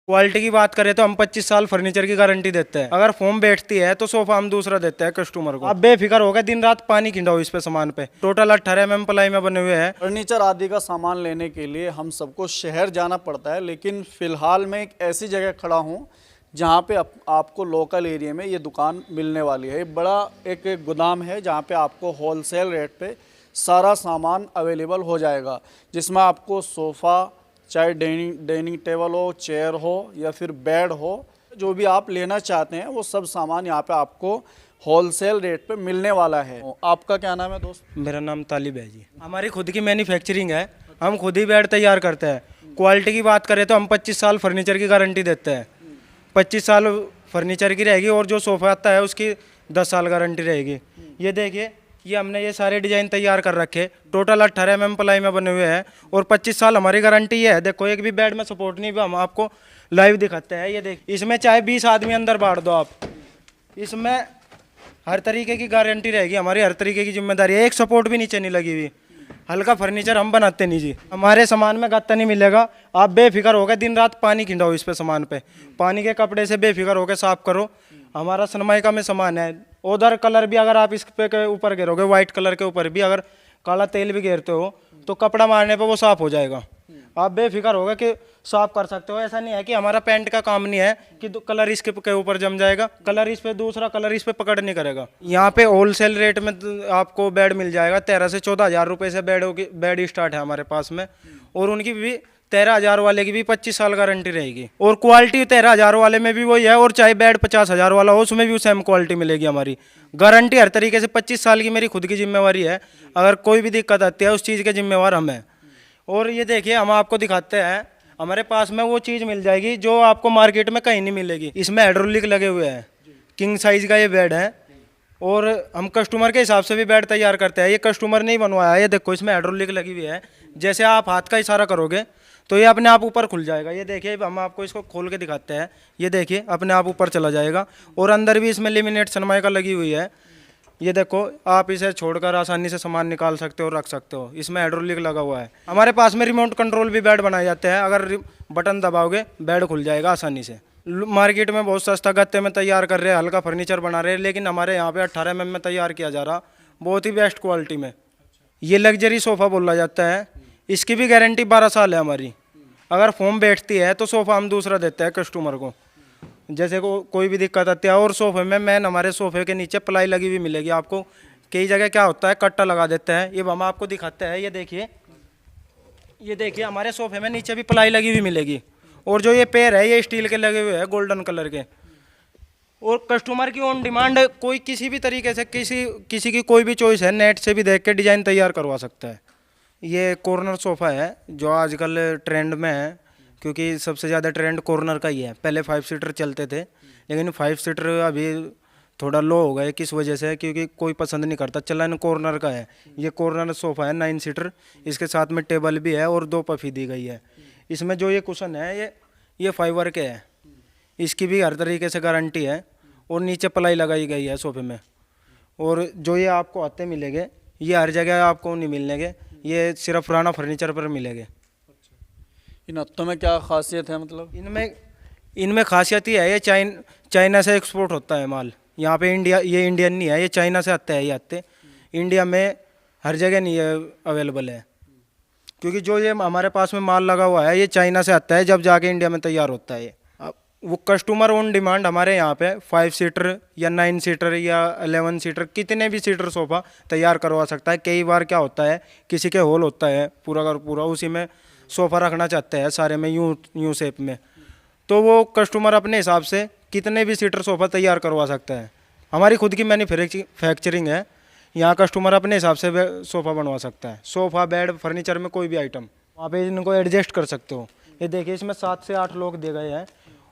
Quality की बात करें तो हम 25 साल फर्नीचर की गारंटी देते हैं। अगर फोम बैठती है तो सोफा हम दूसरा देते हैं कस्टमर को। आप बेफिक्र होकर दिन रात पानी खिंडाओ इस पे सामान पे। टोटल 18 प्लाई में बने हुए हैं। फर्नीचर आदि का सामान लेने के लिए हम सबको शहर जाना पड़ता है, लेकिन फ़िलहाल मैं एक ऐसी जगह खड़ा हूँ जहाँ पे आपको लोकल एरिया में ये दुकान मिलने वाली है। बड़ा एक गोदाम है जहाँ पे आपको होलसेल रेट पे सारा सामान अवेलेबल हो जाएगा, जिसमें आपको सोफ़ा, चाहे डाइनिंग टेबल हो, चेयर हो या फिर बेड हो, जो भी आप लेना चाहते हैं वो सब सामान यहाँ पे आपको होलसेल रेट पे मिलने वाला है। आपका क्या नाम है दोस्त? मेरा नाम तालिब है जी। हमारी खुद की मैन्युफैक्चरिंग है, हम खुद ही बेड तैयार करते हैं। क्वालिटी की बात करें तो हम 25 साल फर्नीचर की गारंटी देते हैं। 25 साल फर्नीचर की रहेगी और जो सोफ़ा आता है उसकी 10 साल गारंटी रहेगी। ये देखिए, ये हमने ये सारे डिज़ाइन तैयार कर रखे। टोटल 18 प्लाई में बने हुए हैं और 25 साल हमारी गारंटी ये है। देखो, एक भी बेड में सपोर्ट नहीं, भी हम आपको लाइव दिखाते हैं। ये देख, इसमें चाहे 20 आदमी अंदर बांट दो आप, इसमें हर तरीके की गारंटी रहेगी हमारी, हर तरीके की जिम्मेदारी है। एक सपोर्ट भी नीचे नहीं लगी हुई। हल्का फर्नीचर हम बनाते नहीं जी। हमारे सामान में गत्ता नहीं मिलेगा। आप बेफिक्र होकर दिन रात पानी खिंडाओ इस पे सामान पे। पानी के कपड़े से बेफिक्र होकर साफ करो। हमारा सनमाइका में सामान है। उधर कलर भी अगर आप इस पे के ऊपर गिरोगे, वाइट कलर के ऊपर भी अगर काला तेल भी गिरते हो तो कपड़ा मारने पे वो साफ हो जाएगा। आप बेफिक्र होगा कि साफ कर सकते हो। ऐसा नहीं है कि हमारा पेंट का काम नहीं है कि कलर इसके के ऊपर जम जाएगा, कलर इस पे, दूसरा कलर इस पे पकड़ नहीं करेगा। यहाँ पे होलसेल रेट में आपको बेड मिल जाएगा। 13 से 14 हज़ार रुपये से बेड स्टार्ट है हमारे पास में। और उनकी भी 13 हज़ार वाले की भी 25 साल गारंटी रहेगी। और क्वालिटी 13 हज़ार वाले में भी वही है, और चाहे बेड 50 हज़ार वाला हो उसमें भी सेम क्वालिटी मिलेगी। हमारी गारंटी हर तरीके से 25 साल की मेरी खुद की जिम्मेवारी है। अगर कोई भी दिक्कत आती है उस चीज़ के जिम्मेवार हम हैं। और ये देखिए, हम आपको दिखाते हैं, हमारे पास में वो चीज़ मिल जाएगी जो आपको मार्केट में कहीं नहीं मिलेगी। इसमें हाइड्रोलिक लगे हुए हैं, किंग साइज का ये बेड है। और हम कस्टमर के हिसाब से भी बेड तैयार करते हैं। ये कस्टमर नहीं बनवाया है। ये देखो, इसमें हाइड्रोलिक लगी हुई है। जैसे आप हाथ का इशारा करोगे तो ये अपने आप ऊपर खुल जाएगा। ये देखिए, हम आपको इसको खोल के दिखाते हैं। ये देखिए, अपने आप ऊपर चला जाएगा। और अंदर भी इसमें लेमिनेट सनमाइका लगी हुई है। ये देखो, आप इसे छोड़कर आसानी से सामान निकाल सकते हो, रख सकते हो। इसमें हाइड्रोलिक लगा हुआ है। हमारे पास में रिमोट कंट्रोल भी बेड बनाए जाते हैं। अगर बटन दबाओगे बेड खुल जाएगा आसानी से। मार्केट में बहुत सस्ता गत्ते में तैयार कर रहे हैं, हल्का फर्नीचर बना रहे हैं, लेकिन हमारे यहाँ पे 18 mm में तैयार किया जा रहा, बहुत ही बेस्ट क्वालिटी में। ये लग्जरी सोफ़ा बोला जाता है। इसकी भी गारंटी 12 साल है हमारी। अगर फोम बैठती है तो सोफ़ा हम दूसरा देते हैं कस्टमर को। जैसे कोई भी दिक्कत आती है। और सोफ़े में मैन हमारे सोफ़े के नीचे प्लाई लगी हुई मिलेगी आपको। कई जगह क्या होता है, कट्टा लगा देते हैं। ये हम आपको दिखाते हैं। ये देखिए, ये देखिए, हमारे सोफ़े में नीचे भी प्लाई लगी हुई मिलेगी। और जो ये पैर है ये स्टील के लगे हुए हैं, गोल्डन कलर के। और कस्टमर की ऑन डिमांड कोई किसी भी तरीके से किसी की कोई भी चॉइस है, नेट से भी देख के डिज़ाइन तैयार करवा सकता है। ये कॉर्नर सोफ़ा है जो आजकल ट्रेंड में है, क्योंकि सबसे ज़्यादा ट्रेंड कॉर्नर का ही है। पहले 5 सीटर चलते थे, लेकिन 5 सीटर अभी थोड़ा लो हो गए। किस वजह से? क्योंकि कोई पसंद नहीं करता। चलन कॉर्नर का है। ये कॉर्नर सोफ़ा है 9 सीटर। इसके साथ में टेबल भी है और 2 पफी दी गई है। इसमें जो ये कुशन है ये फाइबर के है। इसकी भी हर तरीके से गारंटी है। और नीचे प्लाई लगाई गई है सोफ़े में। और जो ये आपको आते मिलेंगे, ये हर जगह आपको नहीं मिलेंगे, ये सिर्फ राणा फर्नीचर पर मिलेंगे। इन हत्तों में क्या खासियत है? मतलब इनमें खासियत ये है, ये चाइना से एक्सपोर्ट होता है माल। यहाँ पे ये इंडियन नहीं है, ये चाइना से आता है। ये आते इंडिया में हर जगह नहीं है, अवेलेबल है। क्योंकि जो ये हमारे पास में माल लगा हुआ है ये चाइना से आता है, जब जाके इंडिया में तैयार होता है। अब वो कस्टमर ऑन डिमांड हमारे यहाँ पे 5 सीटर या 9 सीटर या 11 सीटर, कितने भी सीटर सोफ़ा तैयार करवा सकता है। कई बार क्या होता है, किसी के हॉल होता है पूरा का पूरा, उसी में सोफ़ा रखना चाहते हैं सारे में यूँ शेप में, तो वो कस्टमर अपने हिसाब से कितने भी सीटर सोफ़ा तैयार करवा सकता है। हमारी खुद की मैन्युफैक्चरिंग है। यहाँ कस्टमर अपने हिसाब से सोफ़ा बनवा सकता है। सोफ़ा, बेड, फर्नीचर में कोई भी आइटम वहाँ पे इनको एडजस्ट कर सकते हो। ये देखिए, इसमें 7 से 8 लोग दे गए हैं।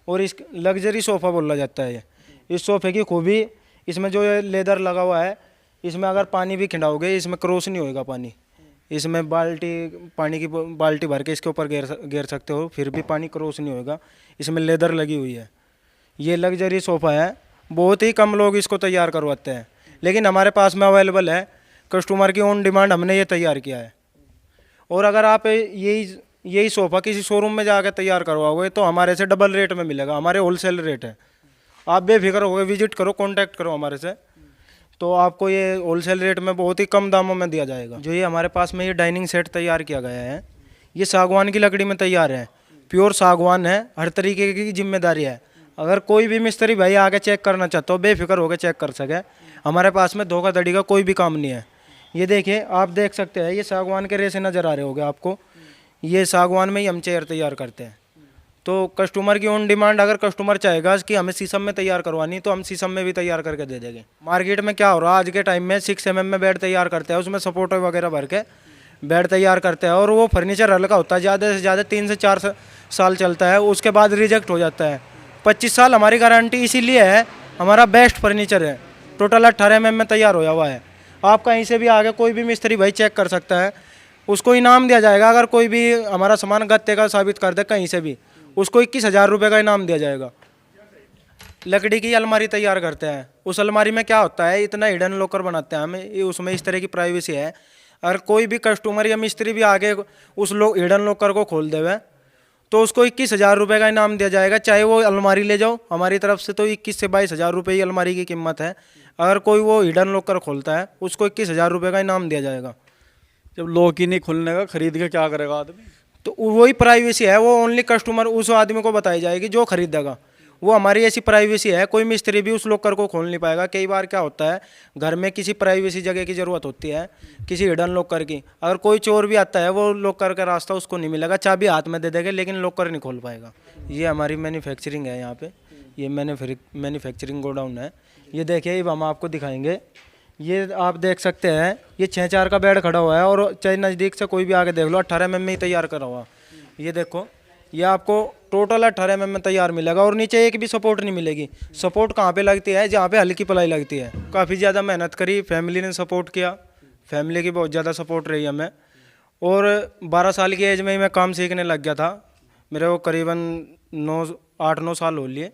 और इस लग्जरी सोफ़ा बोला जाता है ये। इस सोफ़े की खूबी, इसमें जो ये लेदर लगा हुआ है, इसमें अगर पानी भी खिंडाओगे इसमें क्रॉस नहीं होएगा पानी। इसमें पानी की बाल्टी भर के इसके ऊपर घेर सकते हो, फिर भी पानी क्रॉस नहीं होएगा। इसमें लेदर लगी हुई है। ये लग्जरी सोफ़ा है। बहुत ही कम लोग इसको तैयार करवाते हैं, लेकिन हमारे पास में अवेलेबल है। कस्टमर की ऑन डिमांड हमने ये तैयार किया है। और अगर आप यही सोफ़ा किसी शोरूम में जाकर तैयार करवाओगे तो हमारे से डबल रेट में मिलेगा। हमारे होलसेल रेट है, आप बेफिक्र हो गए, विजिट करो, कांटेक्ट करो हमारे से, तो आपको ये होलसेल रेट में बहुत ही कम दामों में दिया जाएगा। जो ये हमारे पास में ये डाइनिंग सेट तैयार किया गया है, ये सागवान की लकड़ी में तैयार है, प्योर सागवान है, हर तरीके की जिम्मेदारी है। अगर कोई भी मिस्त्री भाई आके चेक करना चाहता हो, बेफिक्र होकर चेक कर सके। हमारे पास में धोखाधड़ी का कोई भी काम नहीं है। ये देखिए, आप देख सकते हैं, ये सागवान के रेसे नज़र आ रहे होंगे आपको, ये सागवान में ही हम चेयर तैयार करते हैं। तो कस्टमर की ऑन डिमांड, अगर कस्टमर चाहेगा कि हमें शीशम में तैयार करवानी, तो हम शीशम में भी तैयार करके दे देंगे। मार्केट में क्या हो रहा है आज के टाइम में, 6 mm में बेड तैयार करते हैं, उसमें सपोर्टर वगैरह भर के बेड तैयार करते हैं, और वो फर्नीचर हल्का होता है, ज़्यादा से ज़्यादा 3 से 4 साल चलता है, उसके बाद रिजेक्ट हो जाता है। 25 साल हमारी गारंटी इसीलिए है, हमारा बेस्ट फर्नीचर है, टोटल 18 mm में तैयार होया हुआ है। आप कहीं से भी आगे कोई भी मिस्त्री भाई चेक कर सकता है, उसको इनाम दिया जाएगा। अगर कोई भी हमारा सामान गत्ते का साबित कर दे कहीं से भी, उसको 21,000 रुपये का इनाम दिया जाएगा। लकड़ी की अलमारी तैयार करते हैं, उस अलमारी में क्या होता है, इतना हिडन लॉकर बनाते हैं हमें, उसमें इस तरह की प्राइवेसी है। अगर कोई भी कस्टमर या मिस्त्री भी आगे उस हिडन लॉकर को खोल देवे तो उसको 21,000 रुपये का इनाम दिया जाएगा। चाहे वो अलमारी ले जाओ हमारी तरफ से, तो 21 से 22,000 रुपये ही अलमारी की कीमत है। अगर कोई वो हिडन लॉकर खोलता है, उसको 21,000 रुपये का इनाम दिया जाएगा। जब लॉक ही नहीं खुलने का, खरीद के क्या करेगा आदमी? तो वही प्राइवेसी है, वो ओनली कस्टमर उस आदमी को बताई जाएगी जो खरीदेगा। वो हमारी ऐसी प्राइवेसी है, कोई मिस्त्री भी उस लॉकर को खोल नहीं पाएगा। कई बार क्या होता है, घर में किसी प्राइवेसी जगह की ज़रूरत होती है, किसी हिडन लॉकर की, अगर कोई चोर भी आता है, वो लॉकर का रास्ता उसको नहीं मिलेगा, चाबी हाथ में दे देगा लेकिन लॉकर नहीं खोल पाएगा। ये हमारी मैन्युफैक्चरिंग है यहाँ पे, ये मैन्युफैक्चरिंग गोडाउन है। ये देखिए, अब हम आपको दिखाएंगे, ये आप देख सकते हैं, ये 6x4 का बेड खड़ा हुआ है, और चाहे नज़दीक से कोई भी आके देख लो, 18 mm में ही तैयार करा हुआ। ये देखो, ये आपको टोटल 18 mm में तैयार मिलेगा, और नीचे एक भी सपोर्ट नहीं मिलेगी। सपोर्ट कहाँ पे लगती है, जहाँ पे हल्की प्लाई लगती है। काफ़ी ज़्यादा मेहनत करी, फैमिली ने सपोर्ट किया, फैमिली की बहुत ज़्यादा सपोर्ट रही हमें, और 12 साल की एज में ही मैं काम सीखने लग गया था। मेरे को करीबन 8-9 साल हो लिए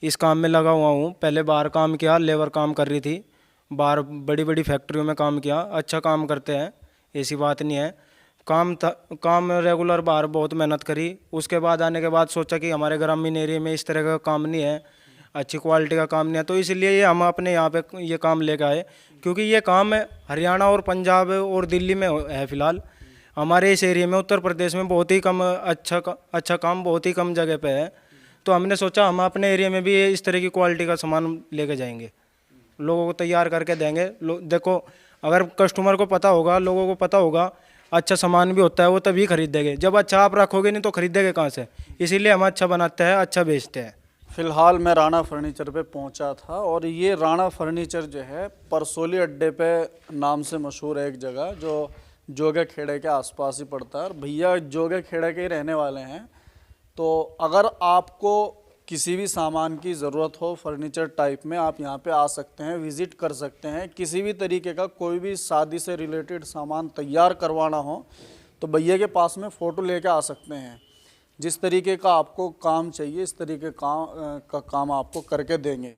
इस काम में लगा हुआ हूँ। पहले बाहर काम किया, लेबर काम कर रही थी, बाहर बड़ी बड़ी फैक्ट्रियों में काम किया। अच्छा काम करते हैं, ऐसी बात नहीं है। काम रेगुलर बाहर बहुत मेहनत करी। उसके बाद आने के बाद सोचा कि हमारे ग्रामीण एरिया में इस तरह का काम नहीं है, अच्छी क्वालिटी का काम नहीं है, तो इसलिए ये हम अपने यहाँ पे ये काम लेकर आए। क्योंकि ये काम हरियाणा और पंजाब और दिल्ली में है फ़िलहाल। हमारे इस एरिया में, उत्तर प्रदेश में बहुत ही कम अच्छा काम बहुत ही कम जगह पे है। तो हमने सोचा हम अपने एरिया में भी इस तरह की क्वालिटी का सामान लेके जाएंगे, लोगों को तैयार करके देंगे। देखो, अगर कस्टमर को पता होगा, लोगों को पता होगा अच्छा सामान भी होता है, वो तभी खरीदेंगे। जब अच्छा आप रखोगे नहीं तो खरीदेंगे कहाँ से? इसीलिए हम अच्छा बनाते हैं, अच्छा बेचते हैं। फ़िलहाल मैं राणा फर्नीचर पे पहुंचा था, और ये राणा फर्नीचर जो है परसोली अड्डे पे नाम से मशहूर है, एक जगह जो जोगे खेड़े के आसपास ही पड़ता है। और भैया जोगे खेड़े के ही रहने वाले हैं। तो अगर आपको किसी भी सामान की ज़रूरत हो फर्नीचर टाइप में, आप यहाँ पे आ सकते हैं, विज़िट कर सकते हैं। किसी भी तरीके का कोई भी शादी से रिलेटेड सामान तैयार करवाना हो तो भैया के पास में फ़ोटो लेके आ सकते हैं। जिस तरीके का आपको काम चाहिए, इस तरीके का काम आपको करके देंगे।